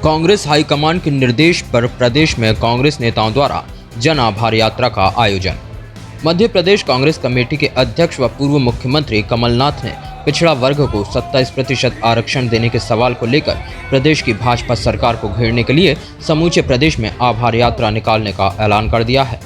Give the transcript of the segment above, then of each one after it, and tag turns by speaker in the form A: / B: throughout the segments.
A: Congress high command के निर्देश पर प्रदेश में कांग्रेस नेताओं द्वारा जन आभार यात्रा का आयोजन। मध्य प्रदेश कांग्रेस कमेटी के अध्यक्ष व पूर्व मुख्यमंत्री कमलनाथ ने पिछड़ा वर्ग को 27% आरक्षण देने के सवाल को लेकर प्रदेश की भाजपा सरकार को घेरने के लिए समूचे प्रदेश में आभार यात्रा निकालने का ऐलान कर दिया है।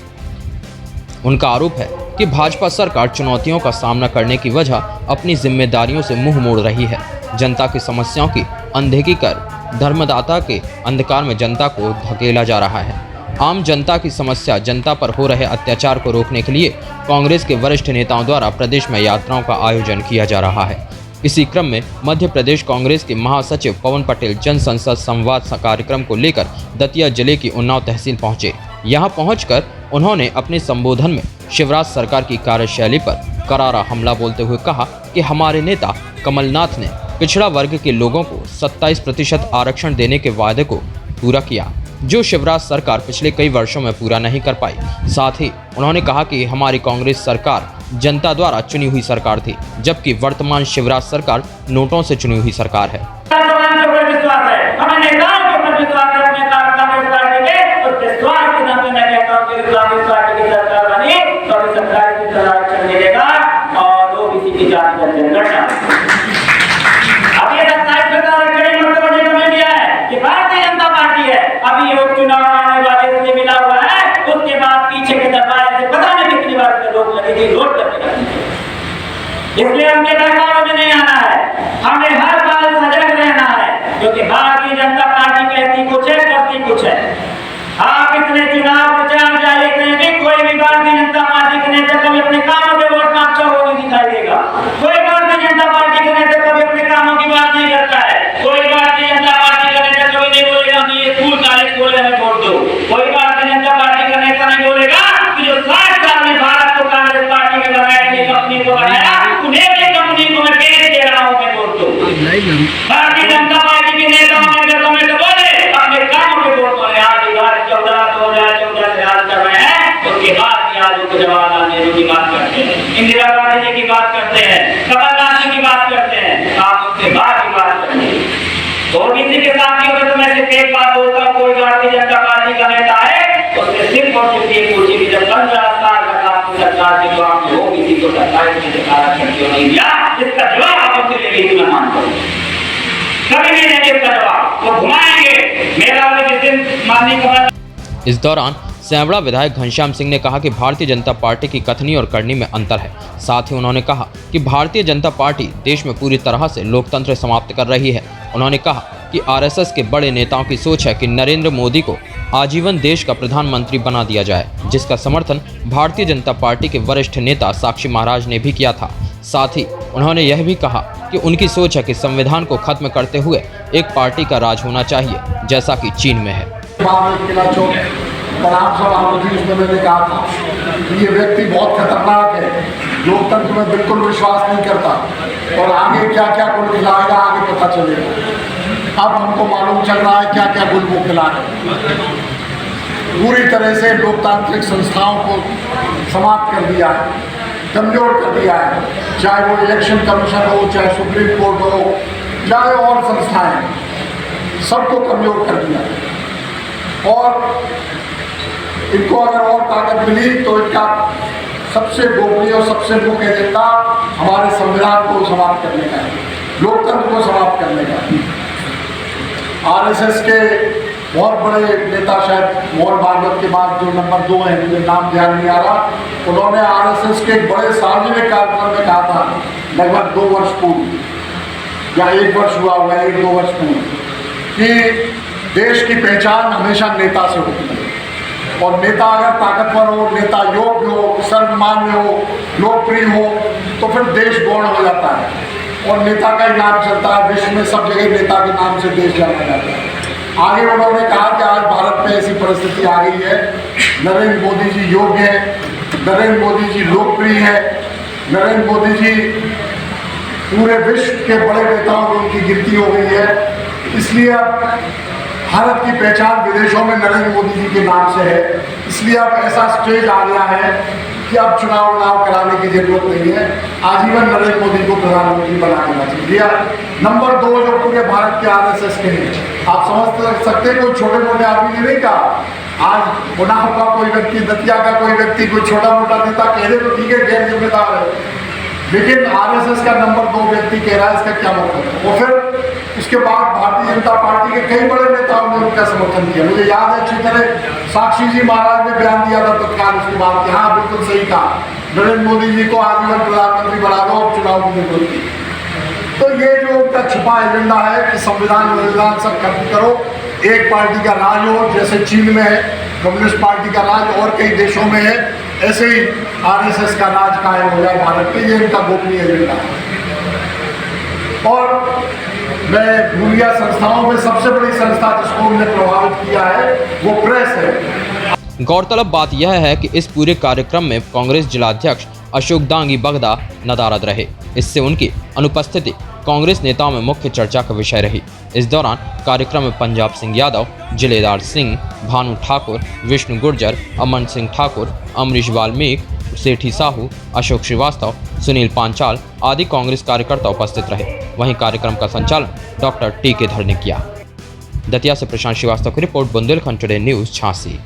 A: उनका आरोप है कि भाजपा सरकार चुनौतियों का सामना करने की वजह अपनी जिम्मेदारियों से मुंह मोड़ रही है। जनता की समस्याओं की अनदेखी कर धर्मदाता के अंधकार में जनता को धकेला जा रहा है। आम जनता की समस्या, जनता पर हो रहे अत्याचार को रोकने के लिए कांग्रेस के वरिष्ठ नेताओं द्वारा प्रदेश में यात्राओं का आयोजन किया जा रहा है। इसी क्रम में मध्य प्रदेश कांग्रेस के महासचिव पवन पटेल जन संसद संवाद कार्यक्रम को लेकर दतिया जिले की उन्नाव तहसील पहुंचे। यहां पहुंचकर उन्होंने अपने संबोधन में शिवराज सरकार की कार्यशैली पर करारा हमला बोलते हुए कहा कि हमारे नेता कमलनाथ ने पिछड़ा वर्ग के लोगों को 27% आरक्षण देने के वादे को पूरा किया, जो शिवराज सरकार पिछले कई वर्षों में पूरा नहीं कर पाई। साथ ही उन्होंने कहा कि हमारी कांग्रेस सरकार जनता द्वारा चुनी हुई सरकार थी, जबकि वर्तमान शिवराज सरकार नोटों से चुनी हुई सरकार है।
B: इसलिए हमने बहकावे में नहीं आना है, हमें हर बार सजग रहना है, क्योंकि भारतीय जनता पार्टी कहती कुछ है, करती कुछ है। आप इतने चुनाव प्रचार जारी करेंगे, कोई भी भारतीय जनता पार्टी के नेता कभी अपने कामों पे वोट मांगता हुआ नहीं दिखाई देगा। कोई भारतीय जनता पार्टी का नेता कभी अपने कामों की बात नहीं करता है। कोई भारतीय जनता पार्टी का नेता कभी नहीं बोलेगा कि ये स्कूल कॉलेज खोले हमें वोट दो। कोई भारतीय जनता पार्टी का नेता नहीं बोलेगा कि जो 60 साल में भारत को कांग्रेस पार्टी ने बनाया, कंपनी को बनाया, उन्हें भी कंपनी को मैं बेच दे रहा हूं, मैं वोट दो। भारतीय जनता पार्टी के नेताओं ने अगर तुम्हें तो बोले अपने कामों पे वोट बोले, आज 2014 से आज कर रहे हैं, उसके बाद आज जवाहरलाल नेहरू की बात करते हैं, इंदिरा गांधी जी की बात करते हैं, कमलनाथ जी की बात करते हैं, आप उसके बाद की बात करते हैं। तो किसी के साथियों में तो मैं सिर्फ एक बात बोलता हूँ, कोई भारतीय जनता पार्टी का नेता है उसने सिर्फ और सिर्फ ये पूछी कि जब 15 साल तक आपकी सरकार के जो आपने हो किसी को 27% आरक्षण क्यों नहीं दिया, इसका जवाब आप उनसे लेंगे कि मैं मानता हूँ। कभी नहीं देंगे इसका जवाब, वो घुमाएंगे मेरा वाले जिस दिन माननीय कमल।
A: इस दौरान सेवड़ा विधायक घनश्याम सिंह ने कहा कि भारतीय जनता पार्टी की कथनी और करनी में अंतर है। साथ ही उन्होंने कहा कि भारतीय जनता पार्टी देश में पूरी तरह से लोकतंत्र समाप्त कर रही है। उन्होंने कहा कि आरएसएस के बड़े नेताओं की सोच है कि नरेंद्र मोदी को आजीवन देश का प्रधानमंत्री बना दिया जाए, जिसका समर्थन भारतीय जनता पार्टी के वरिष्ठ नेता साक्षी महाराज ने भी किया था। साथ ही उन्होंने यह भी कहा कि उनकी सोच है कि संविधान को खत्म करते हुए एक पार्टी का राज होना चाहिए, जैसा कि चीन में है।
C: उसमें मैंने कहा था कि ये व्यक्ति बहुत खतरनाक है, लोकतंत्र में बिल्कुल विश्वास नहीं करता और आगे क्या क्या गुल खिलाएगा आगे पता चलेगा। अब हमको मालूम चल रहा है क्या क्या गुल वो खिला है। पूरी तरह से लोकतांत्रिक संस्थाओं को समाप्त कर दिया है, कमजोर कर दिया है, चाहे वो इलेक्शन कमीशन हो, चाहे सुप्रीम कोर्ट हो, चाहे और संस्थाएं, सबको कमजोर कर दिया है। और इनको अगर और ताकत मिली तो इनका सबसे गोपनीय और सबसे मुख्य एजेंडा हमारे संविधान को समाप्त करने का है, लोकतंत्र को समाप्त करने का। आरएसएस के बहुत बड़े नेता, शायद मोहन भागवत के बाद जो नंबर 2 है, मुझे नाम ध्यान नहीं आ रहा, उन्होंने आरएसएस के एक बड़े सार्वजनिक कार्यक्रम में कहा था, लगभग 2 वर्ष पूर्व या 1 वर्ष हुआ हुआ है, 1-2 वर्ष पूर्व, कि देश की पहचान हमेशा नेता से होती है और नेता अगर ताकतवर हो, नेता योग्य हो, सर्वमान्य हो, लोकप्रिय हो, तो फिर देश गौण हो जाता है और नेता का ही नाम चलता है। विश्व में सब जगह नेता के नाम से देश जाना जाता है। आगे उन्होंने कहा कि आज भारत में ऐसी परिस्थिति आ गई है, नरेंद्र मोदी जी योग्य है, नरेंद्र मोदी जी लोकप्रिय है, नरेंद्र मोदी जी पूरे विश्व के बड़े नेताओं में उनकी गिनती हो गई है, इसलिए अब भारत की पहचान विदेशों में नरेंद्र मोदी जी के नाम से है। इसलिए अब ऐसा स्टेज आ गया है कि अब चुनाव कराने की जरूरत नहीं है, आजीवन नरेंद्र मोदी को प्रधानमंत्री बना देना चाहिए। नंबर 2 जो पूरे भारत के आरएसएस के हैं, आप समझ सकते हैं कोई छोटे मोटे आदमी ने नहीं कहा। आज उन्नाव का कोई व्यक्ति, दतिया का कोई व्यक्ति, कोई छोटा मोटा नेता कह दे तो ठीक है, गैर जिम्मेदार है, लेकिन आरएसएस का नंबर 2 व्यक्ति कह रहा है, इसका क्या मतलब है? और फिर उसके बाद भारतीय जनता पार्टी के कई बड़े नेताओं ने उनका समर्थन किया। मुझे याद है अच्छी तरह साक्षी जी महाराज ने बयान दिया था तत्काल उसके बाद कि हाँ बिल्कुल सही कहा, नरेंद्र मोदी जी को आजीवन प्रधानमंत्री बना दो, अब चुनाव की जरूरत नहीं। तो ये जो उनका छिपा एजेंडा है कि संविधान सब खत्म करो, एक पार्टी का राज हो, जैसे चीन में है कम्युनिस्ट पार्टी का राज और कई देशों में है, ऐसे ही आरएसएस का राज कायम हो जाए भारत में, ये इनका गोपनीय एजेंडा है। और मैं मीडिया संस्थाओं में सबसे बड़ी संस्था जिसको उन्होंने प्रभावित किया है वो प्रेस है।
A: गौरतलब बात यह है कि इस पूरे कार्यक्रम में कांग्रेस जिलाध्यक्ष अशोक दांगी बगदा नदारद रहे। इससे उनकी अनुपस्थिति कांग्रेस नेताओं में मुख्य चर्चा का विषय रही। इस दौरान कार्यक्रम में पंजाब सिंह यादव, जिलेदार सिंह, भानु ठाकुर, विष्णु गुर्जर, अमन सिंह ठाकुर, अमरीश वाल्मीक, सेठी साहू, अशोक श्रीवास्तव, सुनील पांचाल आदि कांग्रेस कार्यकर्ता उपस्थित रहे। वहीं कार्यक्रम का संचालन डॉक्टर टी के धर ने किया। दतिया से प्रशांत श्रीवास्तव की report, Bundelkhand today news, Jhansi.